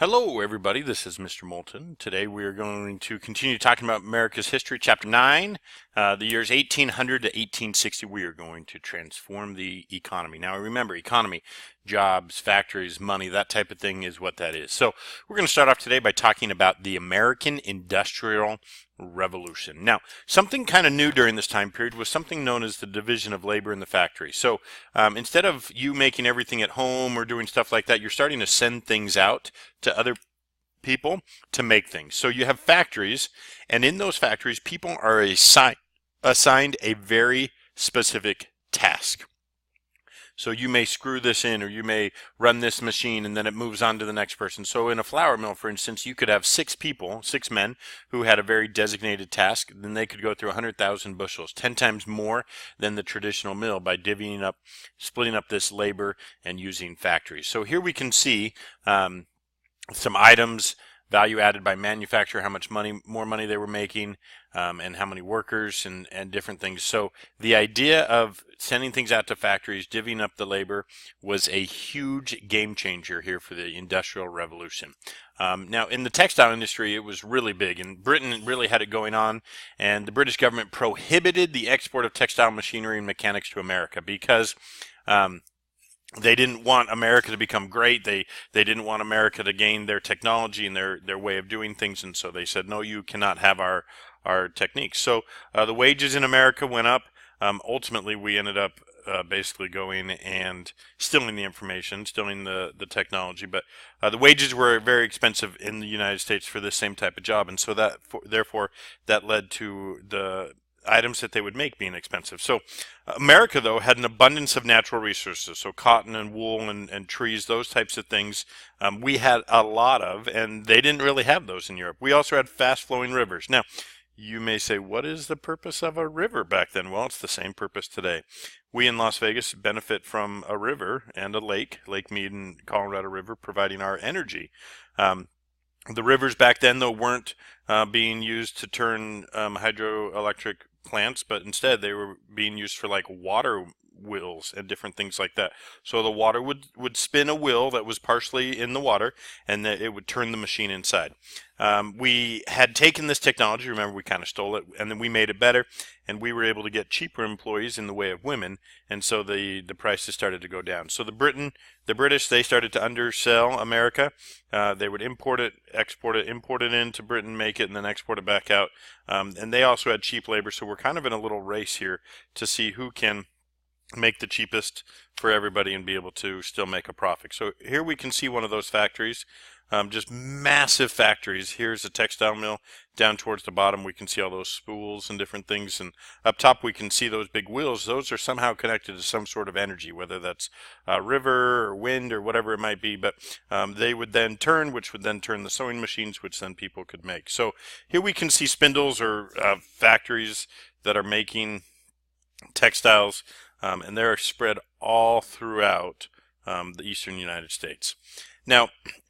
Hello, everybody. This is Mr. Moulton. Today we are going to continue talking about America's history, Chapter 9, the years 1800 to 1860. We are going to transform the economy. Now, remember, economy, jobs, factories, money, that type of thing is what that is. So we're going to start off today by talking about the American Industrial Revolution. Now, something kind of new during this time period was something known as the division of labor in the factory. So instead of you making everything at home or doing stuff like that, you're starting to send things out to other people to make things. So you have factories, and in those factories, people are assigned a very specific task. So you may screw this in, or you may run this machine, and then it moves on to the next person. So in a flour mill, for instance, you could have 6 people, 6 men, who had a very designated task. Then they could go through 100,000 bushels, 10 times more than the traditional mill, by divvying up, splitting up this labor and using factories. So here we can see some items, value added by manufacturer, how much more money they were making, and how many workers and different things. So the idea of sending things out to factories, divvying up the labor, was a huge game changer here for the Industrial Revolution. Now, in the textile industry, it was really big, and Britain really had it going on, and the British government prohibited the export of textile machinery and mechanics to America because they didn't want America to become great. They didn't want America to gain their technology and their way of doing things, and so they said, no, you cannot have our techniques. So the wages in America went up. Ultimately, we ended up basically going and stealing the information, stealing the technology, but the wages were very expensive in the United States for this same type of job, and so therefore that led to the items that they would make being expensive. So America, though, had an abundance of natural resources, so cotton and wool and trees, those types of things we had a lot of, and they didn't really have those in Europe. We also had fast-flowing rivers. Now, you may say, what is the purpose of a river back then? Well, it's the same purpose today. We in Las Vegas benefit from a river and a lake, Lake Mead and Colorado River, providing our energy. The rivers back then, though, weren't being used to turn hydroelectric plants, but instead they were being used for like water wheels and different things like that. So the water would spin a wheel that was partially in the water, and that it would turn the machine inside. We had taken this technology, remember, we kind of stole it, and then we made it better, and we were able to get cheaper employees in the way of women, and so the prices started to go down. So the British, they started to undersell America. They would import it, export it, import it into Britain, make it, and then export it back out. And they also had cheap labor, so we're kind of in a little race here to see who can make the cheapest for everybody and be able to still make a profit. So here we can see one of those factories, just massive factories. Here's a textile mill. Down towards the bottom we can see all those spools and different things, and up top we can see those big wheels. Those are somehow connected to some sort of energy, whether that's a river or wind or whatever it might be, but they would then turn, which would then turn the sewing machines, which then people could make. So here we can see spindles, or factories that are making textiles, and they're spread all throughout the eastern United States. Now,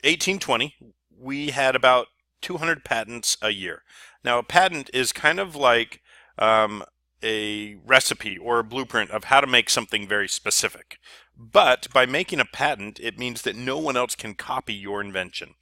1820, we had about 200 patents a year. Now, a patent is kind of like a recipe or a blueprint of how to make something very specific. But by making a patent, it means that no one else can copy your invention.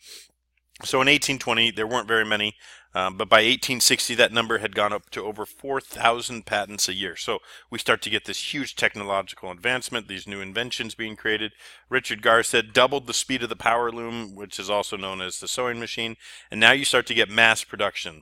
So in 1820, there weren't very many, but by 1860, that number had gone up to over 4,000 patents a year. So we start to get this huge technological advancement, these new inventions being created. Richard Garr said doubled the speed of the power loom, which is also known as the sewing machine. And now you start to get mass production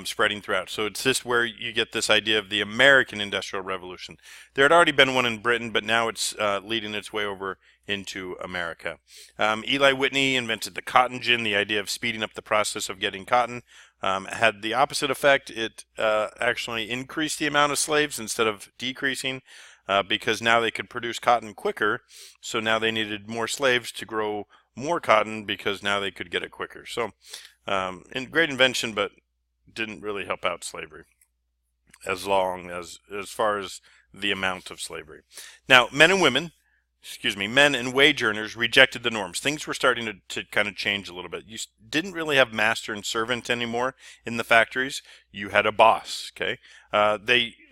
spreading throughout. So it's this where you get this idea of the American Industrial Revolution. There had already been one in Britain, but now it's leading its way over into America. Eli Whitney invented the cotton gin, the idea of speeding up the process of getting cotton. Had the opposite effect. It actually increased the amount of slaves instead of decreasing, because now they could produce cotton quicker, so now they needed more slaves to grow more cotton because now they could get it quicker. So great invention, but didn't really help out slavery as far as the amount of slavery. Now, men and women men and wage earners rejected the norms. Things were starting to kind of change a little bit. You didn't really have master and servant anymore in the factories. You had a boss, okay?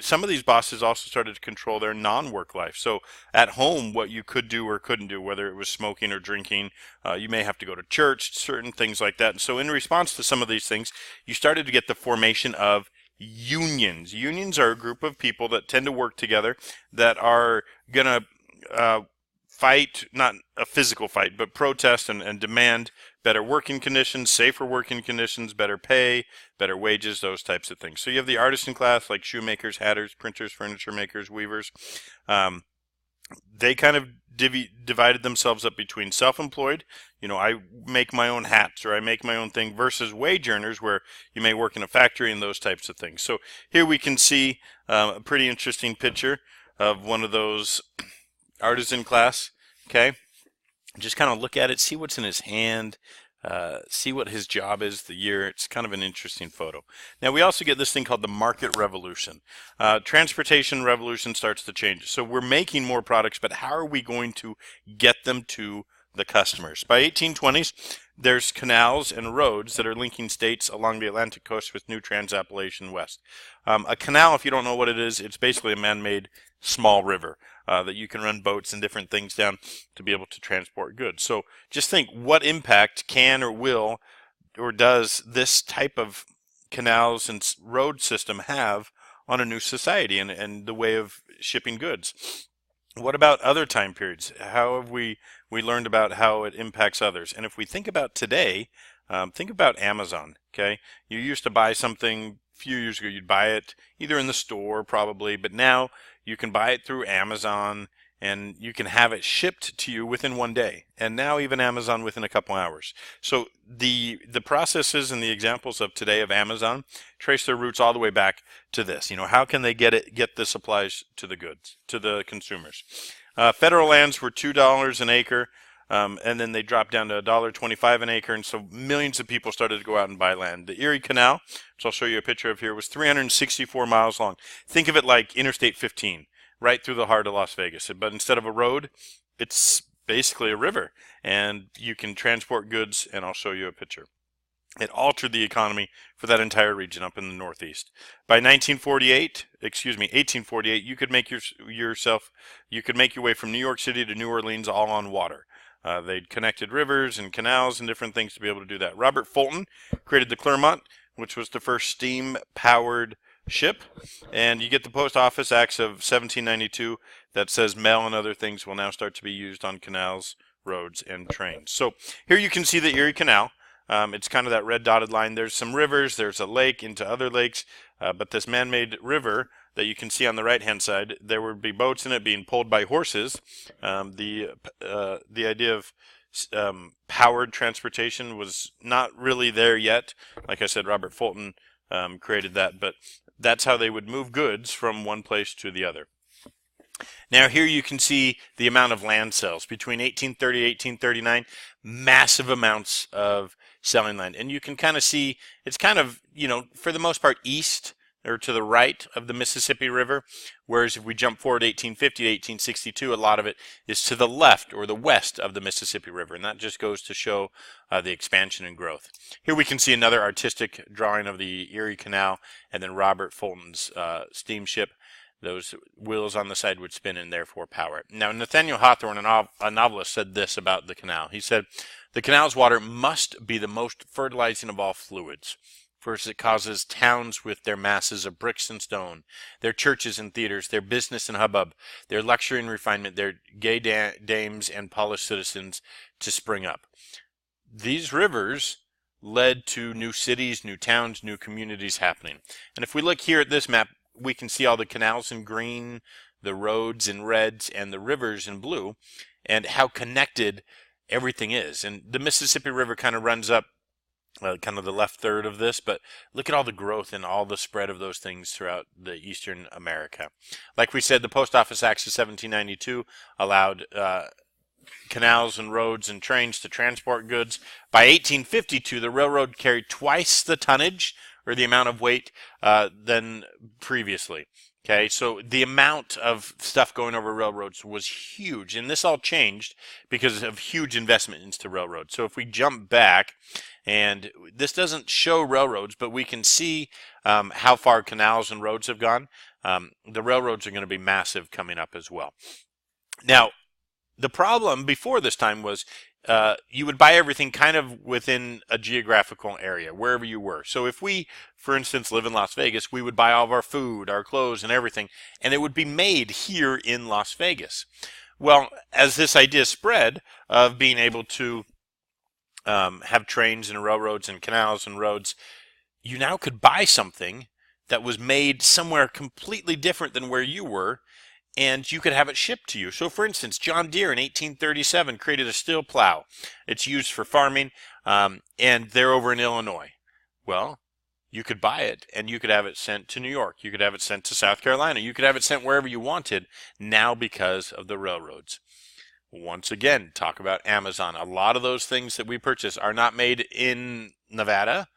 Some of these bosses also started to control their non-work life. So at home, what you could do or couldn't do, whether it was smoking or drinking, you may have to go to church, certain things like that. And so in response to some of these things, you started to get the formation of unions. Unions are a group of people that tend to work together that are going to fight, not a physical fight, but protest and demand better working conditions, safer working conditions, better pay, better wages, those types of things. So you have the artisan class like shoemakers, hatters, printers, furniture makers, weavers. They kind of divided themselves up between self-employed, I make my own hats or I make my own thing, versus wage earners, where you may work in a factory and those types of things. So here we can see a pretty interesting picture of one of those artisan class. Okay, just kind of look at it, see what's in his hand, see what his job is, the year. It's kind of an interesting photo. Now we also get this thing called the market revolution. Transportation revolution starts to change. So we're making more products, but how are we going to get them to the customers? By 1820s, there's canals and roads that are linking states along the Atlantic coast with new Trans-Appalachian West. A canal, if you don't know what it is, it's basically a man-made small river that you can run boats and different things down to be able to transport goods. So just think, what impact can or will or does this type of canals and road system have on a new society and the way of shipping goods? What about other time periods? How have we learned about how it impacts others? And if we think about today, think about Amazon, okay? You used to buy something a few years ago, you'd buy it either in the store probably, but now you can buy it through Amazon and you can have it shipped to you within one day. And now even Amazon within a couple hours. So the processes and the examples of today of Amazon trace their roots all the way back to this. How can they get the supplies to the goods, to the consumers? Federal lands were $2 an acre, and then they dropped down to $1.25 an acre, and so millions of people started to go out and buy land. The Erie Canal, which I'll show you a picture of here, was 364 miles long. Think of it like Interstate 15, right through the heart of Las Vegas. But instead of a road, it's basically a river, and you can transport goods, and I'll show you a picture. It altered the economy for that entire region up in the Northeast. By 1848, you could make you could make your way from New York City to New Orleans all on water. They'd connected rivers and canals and different things to be able to do that. Robert Fulton created the Clermont, which was the first steam-powered ship, and you get the Post Office Acts of 1792 that says mail and other things will now start to be used on canals, roads, and trains. So here you can see the Erie Canal. It's kind of that red dotted line. There's some rivers, there's a lake into other lakes, but this man-made river that you can see on the right-hand side, there would be boats in it being pulled by horses. The idea of powered transportation was not really there yet. Like I said, Robert Fulton created that, but that's how they would move goods from one place to the other. Now here you can see the amount of land sales between 1830 and 1839, massive amounts of selling land. And you can kind of see it's kind of, for the most part east or to the right of the Mississippi River, whereas if we jump forward 1850 to 1862, a lot of it is to the left or the west of the Mississippi River, and that just goes to show the expansion and growth. Here we can see another artistic drawing of the Erie Canal and then Robert Fulton's steamship. Those wheels on the side would spin and therefore power it. Now, Nathaniel Hawthorne, a novelist, said this about the canal. He said, "The canal's water must be the most fertilizing of all fluids. First, it causes towns with their masses of bricks and stone, their churches and theaters, their business and hubbub, their luxury and refinement, their gay dames and polished citizens to spring up." These rivers led to new cities, new towns, new communities happening. And if we look here at this map, we can see all the canals in green, the roads in reds, and the rivers in blue, and how connected everything is. And the Mississippi River kind of runs up kind of the left third of this, but look at all the growth and all the spread of those things throughout the Eastern America. Like we said, the Post Office Acts of 1792 allowed canals and roads and trains to transport goods. By 1852, the railroad carried twice the tonnage or the amount of weight than previously. Okay, so the amount of stuff going over railroads was huge, and this all changed because of huge investment into railroads. So if we jump back, and this doesn't show railroads, but we can see how far canals and roads have gone. The railroads are going to be massive coming up as well. Now, the problem before this time was you would buy everything kind of within a geographical area, wherever you were. So if we, for instance, live in Las Vegas, we would buy all of our food, our clothes, and everything, and it would be made here in Las Vegas. Well, as this idea spread of being able to have trains and railroads and canals and roads, you now could buy something that was made somewhere completely different than where you were, and you could have it shipped to you. So for instance, John Deere in 1837 created a steel plow. It's used for farming, and they're over in Illinois. Well, you could buy it, and you could have it sent to New York. You could have it sent to South Carolina. You could have it sent wherever you wanted now because of the railroads. Once again, talk about Amazon. A lot of those things that we purchase are not made in Nevada,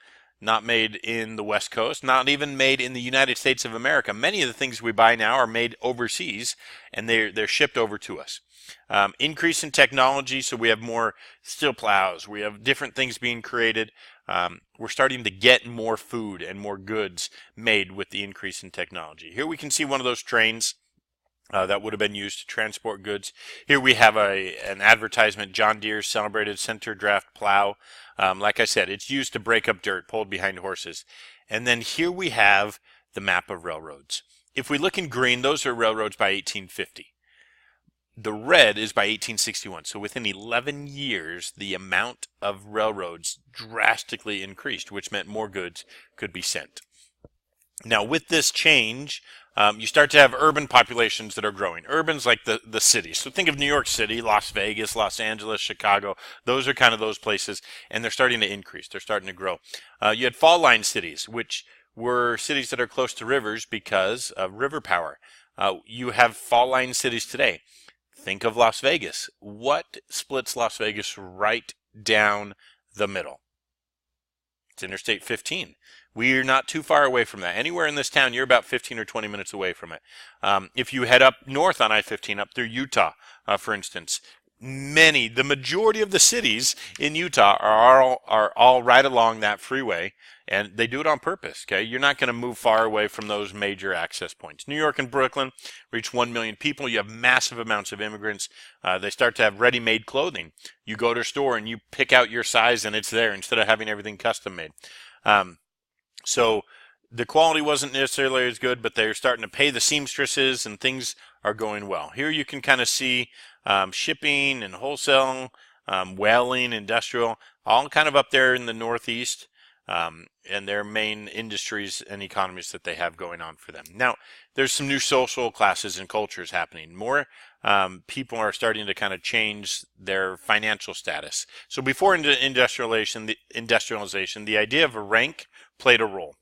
not made in the West Coast, not even made in the United States of America. Many of the things we buy now are made overseas, and they're shipped over to us. Increase in technology, so we have more steel plows. We have different things being created. We're starting to get more food and more goods made with the increase in technology. Here we can see one of those trains that would have been used to transport goods. Here we have an advertisement, John Deere's celebrated center draft plow. Like I said, it's used to break up dirt pulled behind horses. And then here we have the map of railroads. If we look in green, those are railroads by 1850. The red is by 1861. So within 11 years, the amount of railroads drastically increased, which meant more goods could be sent. Now with this change, you start to have urban populations that are growing. Urban's like the cities. So think of New York City, Las Vegas, Los Angeles, Chicago. Those are kind of those places, and they're starting to increase. They're starting to grow. You had fall line cities, which were cities that are close to rivers because of river power. You have fall line cities today. Think of Las Vegas. What splits Las Vegas right down the middle? It's Interstate 15. We're not too far away from that. Anywhere in this town, you're about 15 or 20 minutes away from it. If you head up north on I-15, up through Utah, for instance, the majority of the cities in Utah are all right along that freeway, and they do it on purpose. Okay, you're not going to move far away from those major access points. New York and Brooklyn reach 1 million people. You have massive amounts of immigrants. They start to have ready-made clothing. You go to a store and you pick out your size, and it's there instead of having everything custom made. So the quality wasn't necessarily as good, but they're starting to pay the seamstresses, and things are going well. Here you can kind of see shipping and wholesale, whaling, industrial, all kind of up there in the Northeast, and their main industries and economies that they have going on for them. Now, there's some new social classes and cultures happening. More people are starting to kind of change their financial status. So before industrialization, the idea of a rank played a role.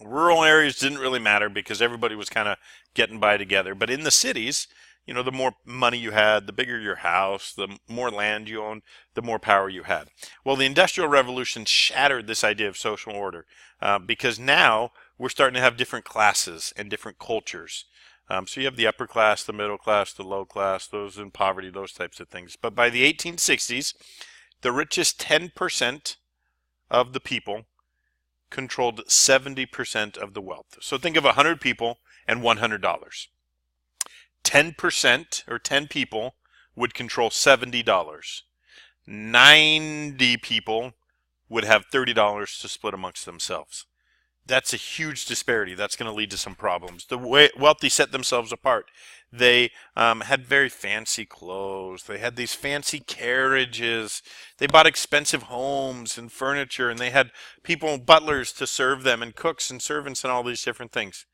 Rural areas didn't really matter because everybody was kind of getting by together. But in the cities, you know, the more money you had, the bigger your house, the more land you owned, the more power you had. Well, the Industrial Revolution shattered this idea of social order because now we're starting to have different classes and different cultures. So you have the upper class, the middle class, the low class, those in poverty, those types of things. But by the 1860s, the richest 10% of the people controlled 70% of the wealth. So think of 100 people and $100. 10% or 10 people would control $70. 90 people would have $30 to split amongst themselves. That's a huge disparity. That's going to lead to some problems. The wealthy set themselves apart. They had very fancy clothes. They had these fancy carriages. They bought expensive homes and furniture, and they had people, butlers to serve them, and cooks and servants and all these different things.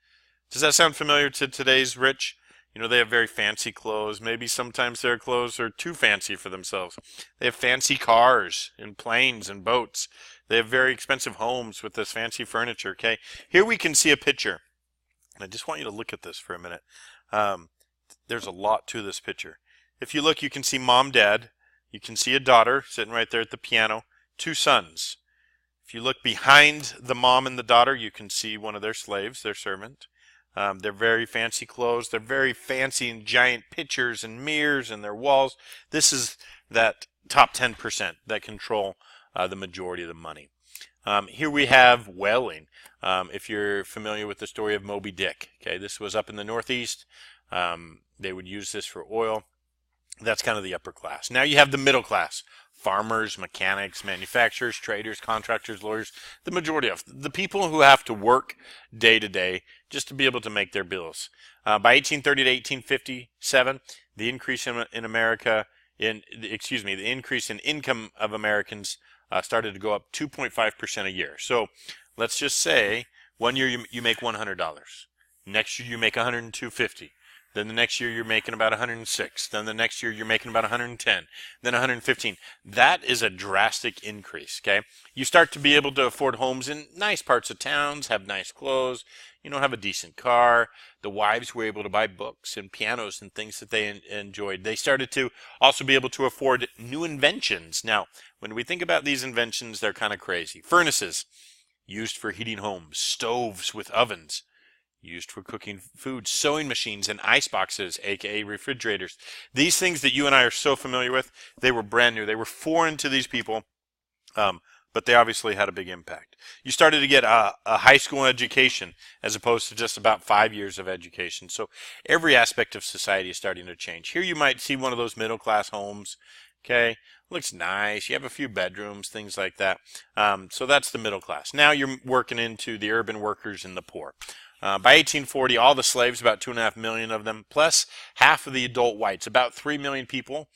Does that sound familiar to today's rich? You know, they have very fancy clothes. Maybe sometimes their clothes are too fancy for themselves. They have fancy cars and planes and boats. They have very expensive homes with this fancy furniture, okay? Here we can see a picture. I just want you to look at this for a minute. There's a lot to this picture. If you look, you can see mom, dad. You can see a daughter sitting right there at the piano. 2 sons. If you look behind the mom and the daughter, you can see one of their slaves, their servant. They're very fancy clothes. They're very fancy and giant pictures and mirrors and their walls. This is that top 10% that control the majority of the money. Here we have whaling. If you're familiar with the story of Moby Dick, okay, this was up in the Northeast. They would use this for oil. That's kind of the upper class. Now you have the middle class. Farmers, mechanics, manufacturers, traders, contractors, lawyers, the majority of the people who have to work day to day just to be able to make their bills. By 1830 to 1857, the increase in America, the increase in income of Americans started to go up 2.5% a year. So let's just say 1 year you make $100. Next year you make $102.50. Then the next year you're making about 106. Then the next year you're making about 110. Then 115. That is a drastic increase, okay? You start to be able to afford homes in nice parts of towns, have nice clothes, have a decent car. The wives were able to buy books and pianos and things that they enjoyed. They started to also be able to afford new inventions. Now, when we think about these inventions, they're kind of crazy. Furnaces, used for heating homes. Stoves with ovens, used for cooking food. Sewing machines and ice boxes, aka refrigerators. These things that you and I are so familiar with, they were brand new. They were foreign to these people, but they obviously had a big impact. You started to get a high school education as opposed to just about 5 years of education. So every aspect of society is starting to change. Here you might see one of those middle class homes. Okay, looks nice. You have a few bedrooms, things like that. So that's the middle class. Now you're working into the urban workers and the poor. By 1840, all the slaves, about 2.5 million of them, plus half of the adult whites, about 3 million people,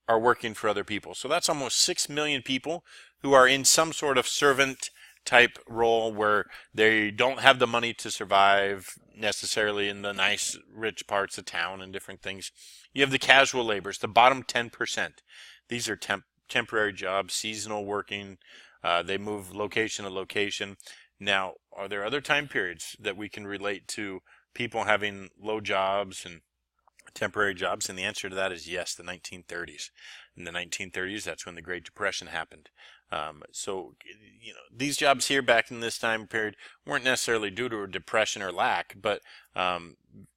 are working for other people. So that's almost 6 million people who are in some sort of servant type role where they don't have the money to survive necessarily in the nice rich parts of town and different things. You have the casual laborers, the bottom 10%. These are temporary jobs, seasonal working. They move location to location. Now, are there other time periods that we can relate to people having low jobs and temporary jobs? And the answer to that is yes, the 1930s. In the 1930s, that's when the Great Depression happened. So, these jobs here back in this time period weren't necessarily due to a depression or lack, but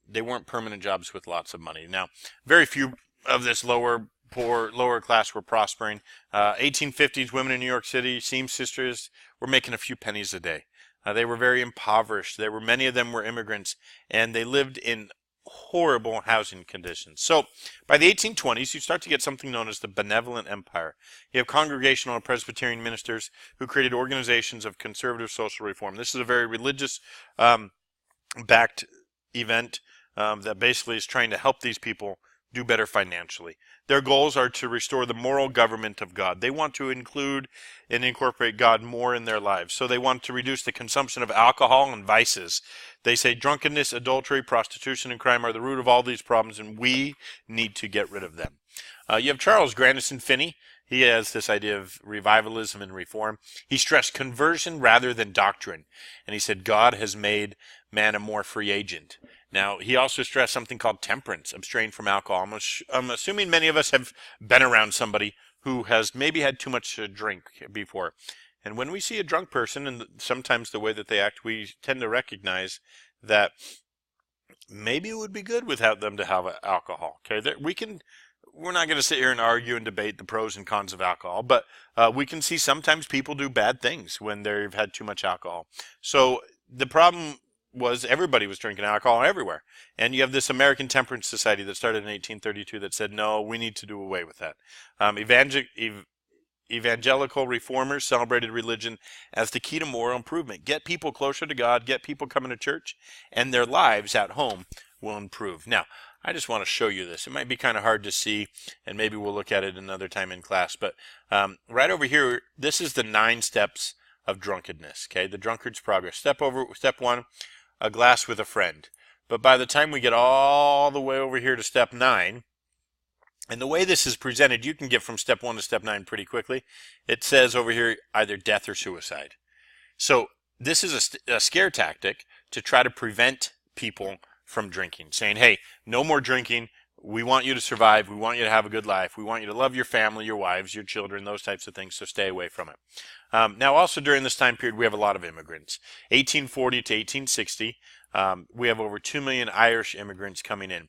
they weren't permanent jobs with lots of money. Now, very few of this lower class were prospering. 1850s, women in New York City, seamstresses, were making a few pennies a day. They were very impoverished. Many of them were immigrants, and they lived in horrible housing conditions. So by the 1820s, you start to get something known as the Benevolent Empire. You have Congregational and Presbyterian ministers who created organizations of conservative social reform. This is a very religious backed event that basically is trying to help these people do better financially. Their goals are to restore the moral government of God. They want to include and incorporate God more in their lives. So they want to reduce the consumption of alcohol and vices. They say drunkenness, adultery, prostitution, and crime are the root of all these problems, and we need to get rid of them. You have Charles Grandison Finney. He has this idea of revivalism and reform. He stressed conversion rather than doctrine. And he said God has made man a more free agent. Now, he also stressed something called temperance, abstain from alcohol. I'm assuming many of us have been around somebody who has maybe had too much to drink before. And when we see a drunk person, and sometimes the way that they act, we tend to recognize that maybe it would be good without them to have alcohol. Okay, we're not going to sit here and argue and debate the pros and cons of alcohol, but we can see sometimes people do bad things when they've had too much alcohol. So the problem was everybody was drinking alcohol everywhere. And you have this American Temperance Society that started in 1832 that said, no, we need to do away with that. Evangelical reformers celebrated religion as the key to moral improvement. Get people closer to God, get people coming to church, and their lives at home will improve. Now, I just want to show you this. It might be kind of hard to see, and maybe we'll look at it another time in class. But right over here, this is the 9 steps of drunkenness. Okay, the drunkard's progress. Step 1, a glass with a friend. But by the time we get all the way over here to step 9, and the way this is presented, you can get from step 1 to step 9 pretty quickly. It says over here either death or suicide. So this is a scare tactic to try to prevent people from drinking, saying, hey, no more drinking. We want you to survive. We want you to have a good life. We want you to love your family, your wives, your children, those types of things, so stay away from it. Now, also during this time period, we have a lot of immigrants. 1840 to 1860, We have over 2 million Irish immigrants coming in.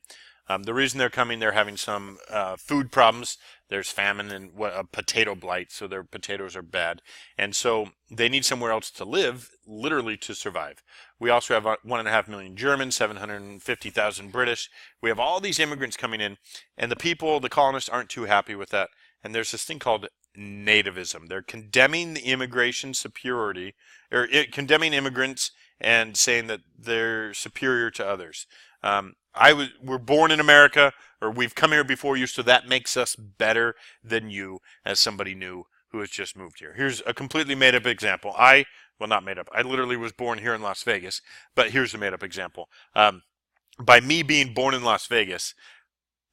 The reason they're coming, they're having some food problems. There's famine and a potato blight, so their potatoes are bad. And so they need somewhere else to live, literally to survive. We also have 1.5 million Germans, 750,000 British. We have all these immigrants coming in, and the people, the colonists, aren't too happy with that. And there's this thing called nativism. They're condemning the immigration superiority, or condemning immigrants and saying that they're superior to others. We're born in America, or we've come here before you, so that makes us better than you, as somebody new who has just moved here. Here's a completely made-up example. Well, not made up. I literally was born here in Las Vegas, but here's a made-up example. By me being born in Las Vegas,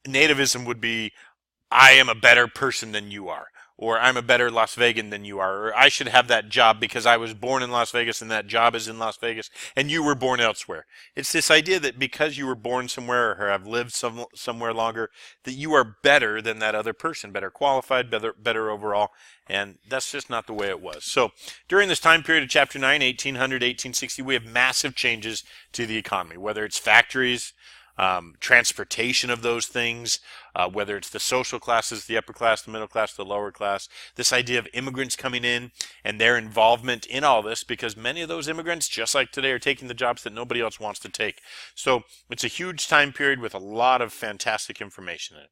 nativism would be, I am a better person than you are, or I'm a better Las Vegan than you are, or I should have that job because I was born in Las Vegas and that job is in Las Vegas and you were born elsewhere. It's this idea that because you were born somewhere or have lived somewhere longer, that you are better than that other person, better qualified, better overall, and that's just not the way it was. So during this time period of Chapter 9, 1800, 1860, we have massive changes to the economy, whether it's factories, transportation of those things, whether it's the social classes, the upper class, the middle class, the lower class, this idea of immigrants coming in and their involvement in all this, because many of those immigrants, just like today, are taking the jobs that nobody else wants to take. So it's a huge time period with a lot of fantastic information in it.